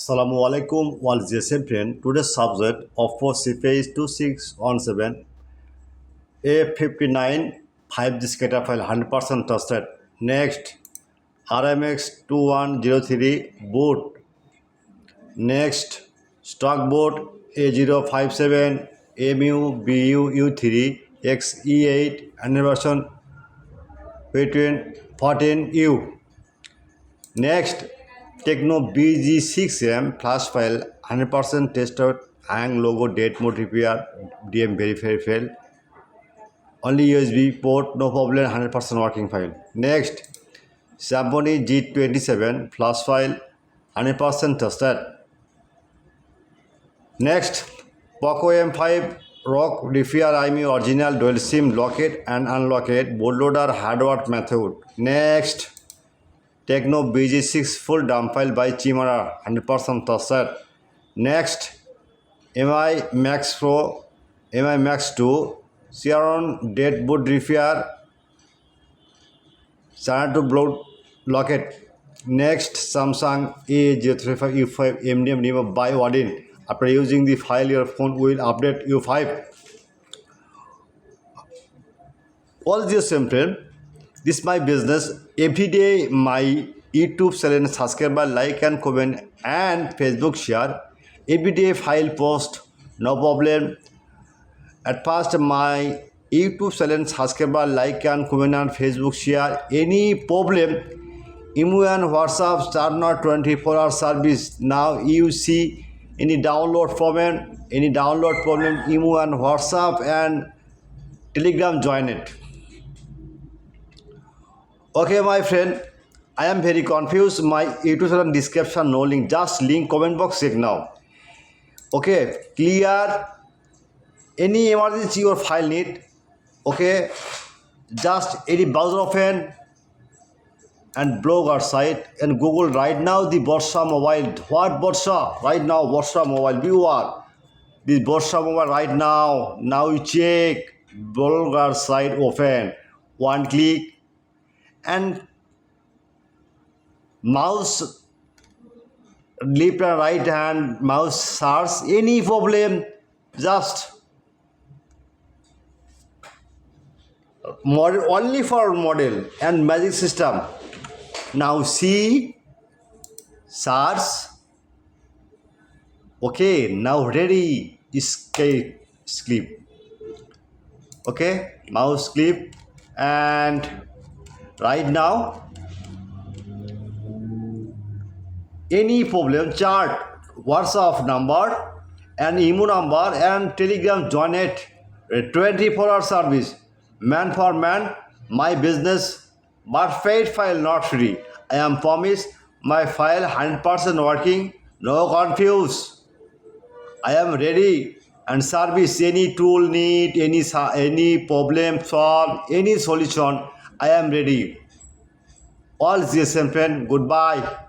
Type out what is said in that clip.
Assalamu alaikum, all GSM friend. Today's subject Oppo CPH 2617 A59 5G SCADA file 100% trusted. Next RMX 2103 boot. Next stock boot A057 MU BU U3 XE8 and version between 14U. Next, Techno BG6M flash file 100% tested, hang logo, date mode repair, DM verify fail. Only USB port, no problem, 100% working file. Next, Symphony G27 flash file 100% tested. Next, Poco M5 Rock repair IMU original dual SIM lock it and unlock it, bootloader hardware method. Next, Techno BG6 full dump file by Chimera 100% trusted. Next, MI Max Pro, MI Max 2, Sierra dead boot repair, channel to blow locket. Next, Samsung A035 U5 MDM remove by Odin. After using the file, your phone will update U5. All this simple. This is my business. Every day my YouTube channel subscriber like and comment and Facebook share. Every day file post, no problem. At first my YouTube channel subscriber like and comment and Facebook share. Any problem, email and WhatsApp start not 24-hour service. Now you see any download problem, email and WhatsApp and Telegram join it. Okay, my friend, I am very confused. My YouTube channel description no link, just link comment box check now. Okay, clear. Any emergency your file need. Okay, just any browser open and blog our site and Google right now the Borsa mobile. What Borsa? Right now Borsa mobile viewer. This Borsa mobile right now. Now you check blog our site open. One click. And mouse left and right hand mouse search any problem, just model only for model and magic system. Now see search. Okay, now ready. Escape clip. Okay, mouse clip and right now any problem chart WhatsApp number and email number and Telegram join it. 24-hour service, man for man. My business but paid file not free. I am promised my file 100% working, no confuse. I am ready and service any tool need, any problem solve, any solution. I am ready. All GSM friend, goodbye.